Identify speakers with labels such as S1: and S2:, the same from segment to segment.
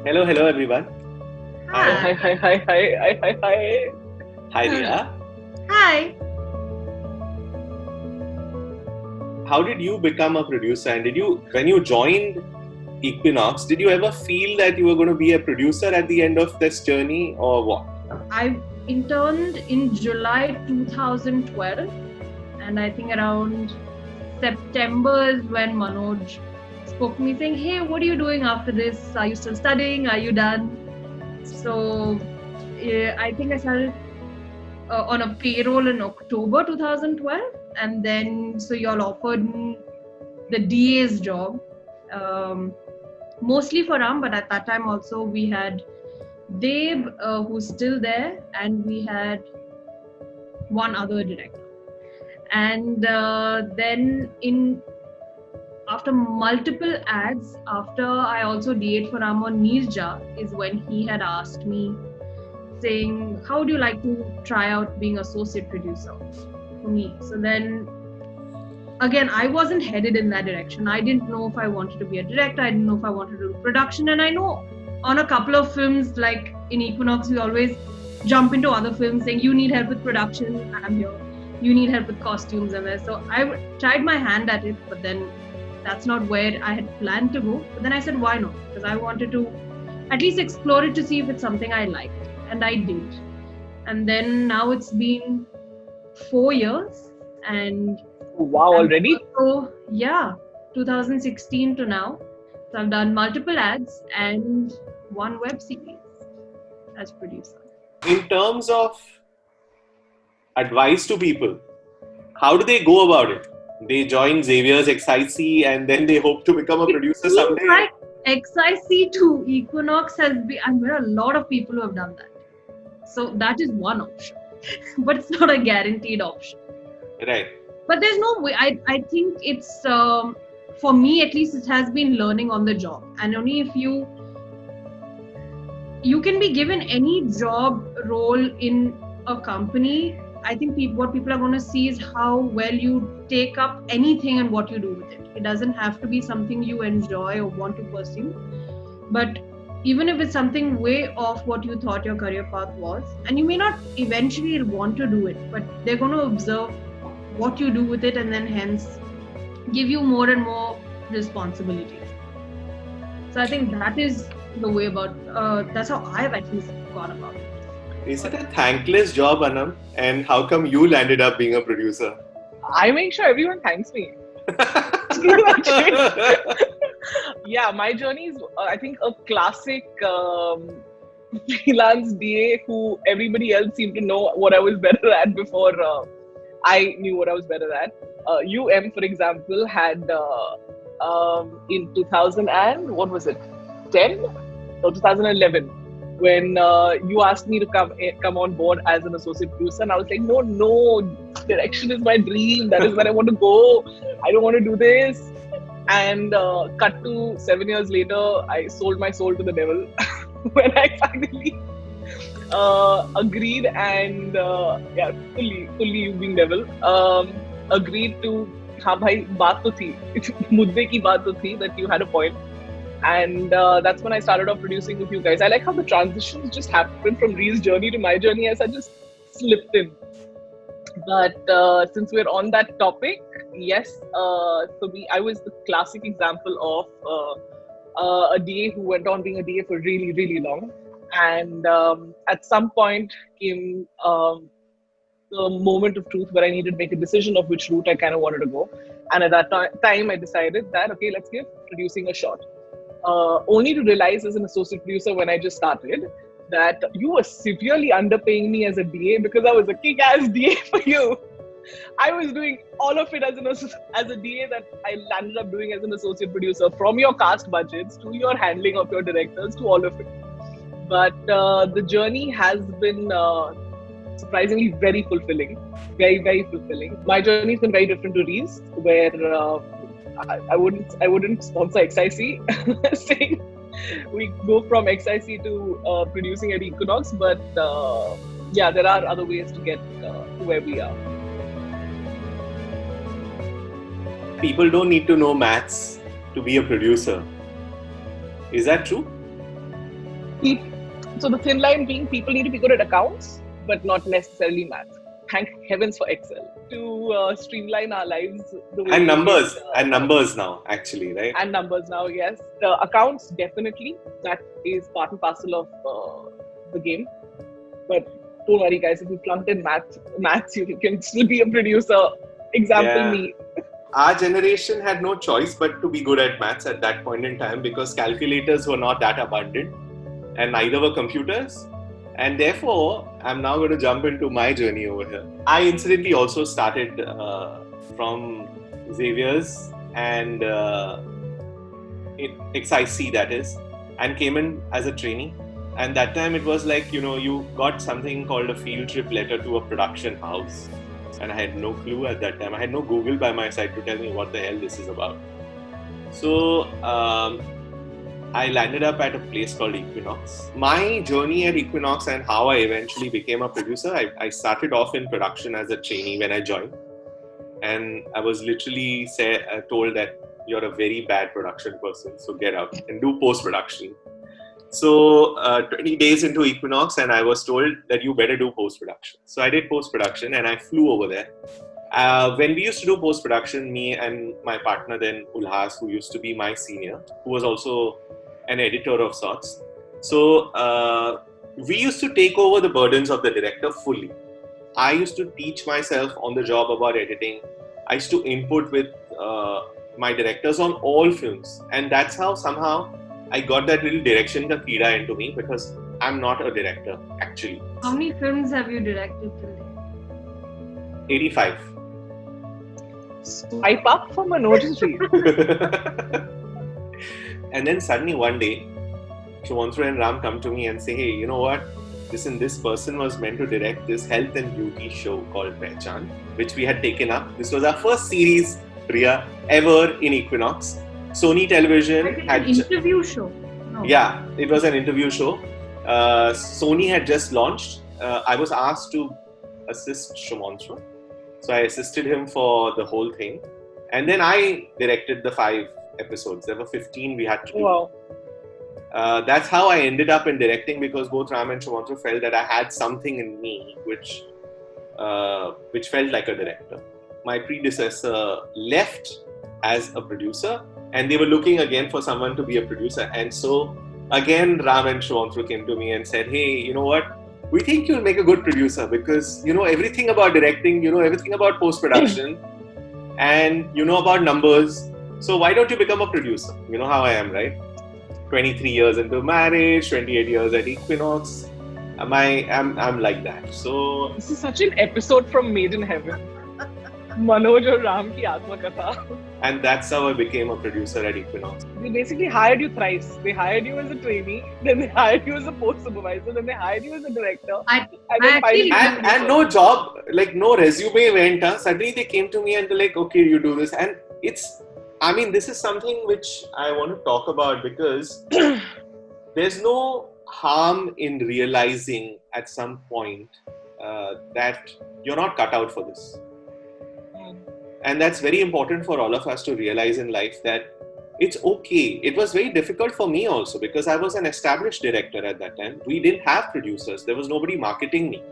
S1: Hello everyone. Hi.
S2: Hi.
S3: Hi.
S1: Hi, Riya.
S2: Hi.
S1: How did you become a producer? And when you joined Equinox, did you ever feel that you were going to be a producer at the end of this journey, or what?
S2: I interned in July 2012, and I think around September is when Manoj spoke to me saying, "Hey, what are you doing after this? Are you still studying? Are you done?" So I think I started on a payroll in October 2012, and then so y'all offered me the DA's job, mostly for Ram, but at that time also we had Dave, who's still there, and we had one other director. And then after multiple ads, after I also DA'd for Ram on Nirja, is when he had asked me, saying, "How would you like to try out being associate producer for me?" So then, again, I wasn't headed in that direction. I didn't know if I wanted to be a director. I didn't know if I wanted to do production. And I know on a couple of films, like in Equinox, we always jump into other films saying, "You need help with production, I'm here. You need help with costumes," and there. So I tried my hand at it, but then that's not where I had planned to go. But then I said, why not? Because I wanted to at least explore it to see if it's something I liked. And I did. And then now it's been 4 years, and
S3: Wow, already?
S2: so yeah, 2016 to now. So I've done multiple ads and one web series as producer.
S1: In terms of advice to people, how do they go about it? They join Xavier's XIC and then they hope to become a producer someday?
S2: Right. XIC to Equinox has been, I've met a lot of people who have done that. So that is one option, but it's not a guaranteed option.
S1: Right.
S2: But there's no way. I think it's, for me at least, it has been learning on the job. And only if you can be given any job role in a company, I think what people are going to see is how well you take up anything and what you do with it. It doesn't have to be something you enjoy or want to pursue. But even if it's something way off what you thought your career path was, and you may not eventually want to do it, but they're going to observe what you do with it and then hence give you more and more responsibilities. So I think that is the way about, that's how I've at least gone about it.
S1: Is it a thankless job, Anam? And how come you landed up being a producer?
S3: I make sure everyone thanks me. Yeah, my journey is, I think, a classic freelance DA who everybody else seemed to know what I was better at before I knew what I was better at. For example, had in 2000 and what was it, 10 or 2011, when you asked me to come on board as an associate producer, and I was like, no, direction is my dream. That is where I want to go. I don't want to do this. And cut to 7 years later, I sold my soul to the devil when I finally agreed and fully being devil, agreed to, हाँ भाई बात तो थी, मुद्दे की बात तो थी, that you had a point. And that's when I started off producing with you guys. I like how the transitions just happened from Ree's journey to my journey as I just slipped in. But since we're on that topic, yes, for me, I was the classic example of a DA who went on being a DA for really, really long. And at some point came the moment of truth where I needed to make a decision of which route I kind of wanted to go. And at that time, I decided that, okay, let's give producing a shot. Only to realize as an associate producer when I just started that you were severely underpaying me as a DA because I was a kick-ass DA for you. I was doing all of it as a DA that I landed up doing as an associate producer, from your cast budgets to your handling of your directors to all of it. But the journey has been surprisingly very fulfilling, very, very fulfilling. My journey has been very different to Ree's, where I wouldn't sponsor XIC saying we go from XIC to producing at Equinox, but yeah, there are other ways to get to where we are.
S1: People don't need to know maths to be a producer. Is that true?
S3: So the thin line being people need to be good at accounts, but not necessarily math. Thank heavens for Excel to streamline our lives. The way
S1: And numbers now, actually, right?
S3: And numbers now, yes. The accounts, definitely. That is part and parcel of the game. But don't worry, guys. If you flunked in maths, you can still be a producer. Example, me.
S1: Our generation had no choice but to be good at maths at that point in time because calculators were not that abundant and neither were computers. And therefore, I'm now going to jump into my journey over here. I incidentally also started from Xavier's and XIC, that is, and came in as a trainee. And that time it was like, you got something called a field trip letter to a production house. And I had no clue at that time. I had no Google by my side to tell me what the hell this is about. So I landed up at a place called Equinox. My journey at Equinox and how I eventually became a producer, I started off in production as a trainee when I joined. And I was literally told that you're a very bad production person, so get out and do post-production. So 20 days into Equinox and I was told that you better do post-production. So I did post-production and I flew over there. When we used to do post-production, me and my partner then, Ulhas, who used to be my senior, who was also an editor of sorts. So we used to take over the burdens of the director fully. I used to teach myself on the job about editing. I used to input with my directors on all films. And that's how somehow I got that little direction ka keeda into me because I'm not a director, actually.
S2: How many films have you directed till date?
S1: 85.
S3: Swipe up for Manoj's reel.
S1: And then suddenly one day, Shumantru and Ram come to me and say, hey, you know what? Listen, this person was meant to direct this health and beauty show called Pehchan, which we had taken up. This was our first series, Priya, ever in Equinox. Sony Television had
S2: an interview show. No.
S1: Yeah, it was an interview show. Sony had just launched. I was asked to assist Shumantru. So I assisted him for the whole thing. And then I directed the 5 episodes. There were 15 we had to do.
S3: Wow.
S1: That's how I ended up in directing because both Ram and Shumantru felt that I had something in me which felt like a director. My predecessor left as a producer and they were looking again for someone to be a producer. And so again, Ram and Shumantru came to me and said, hey, you know what? We think you'll make a good producer because you know everything about directing, you know everything about post-production and you know about numbers. So why don't you become a producer? You know how I am, right? 23 years into marriage, 28 years at Equinox. I'm like that. So
S3: this is such an episode from Made in Heaven. Manoj or Ram ki Atma Katha.
S1: And that's how I became a producer at Equinox.
S3: They basically hired you thrice. They hired you as a trainee, then they hired you as a post supervisor, then they hired you as a director.
S1: And no job, like no resume went. Suddenly they came to me and they're like, okay, you do this. And this is something which I want to talk about because there's no harm in realizing at some point that you're not cut out for this. And that's very important for all of us to realize in life that it's okay. It was very difficult for me also because I was an established director at that time. We didn't have producers. There was nobody marketing me.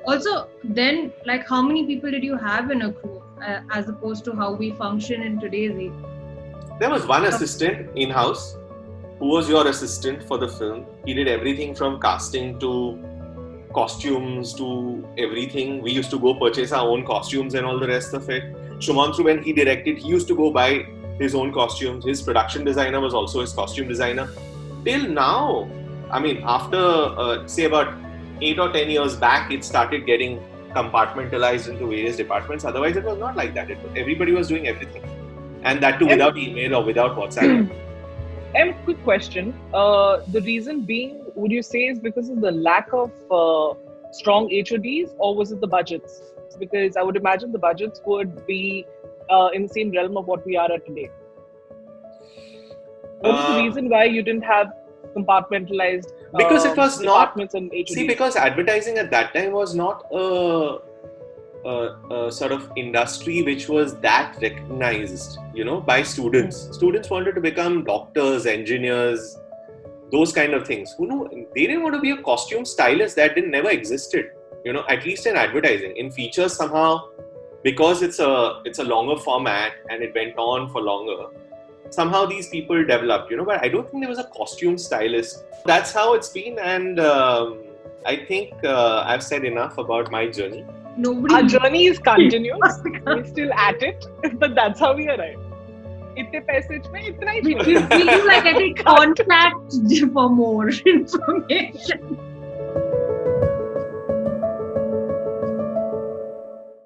S2: Also, then, like, how many people did you have in a crew as opposed to how we function in today's age?
S1: There was one assistant in-house who was your assistant for the film. He did everything from casting to costumes to everything. We used to go purchase our own costumes and all the rest of it. Shumantru, when he directed, he used to go buy his own costumes. His production designer was also his costume designer. Till now, after say about 8 or 10 years back, it started getting compartmentalized into various departments. Otherwise, it was not like that. Everybody was doing everything. And that too without email or without WhatsApp.
S3: Quick question. The reason being, would you say is because of the lack of strong HODs or was it the budgets? Because I would imagine the budgets would be in the same realm of what we are at today. What is the reason why you didn't have compartmentalized
S1: because it was
S3: departments and HODs?
S1: See, because advertising at that time was not a sort of industry which was that recognized, by students. Students wanted to become doctors, engineers, those kind of things. They didn't want to be a costume stylist. That never existed. At least in advertising. In features, somehow, because it's a longer format and it went on for longer, somehow these people developed. But I don't think there was a costume stylist. That's how it's been, and I think I've said enough about my journey.
S3: Our journey is continuous. We're still at it, but that's how we arrived. इतने passage में इतना ही
S2: we feel like getting contact for more information.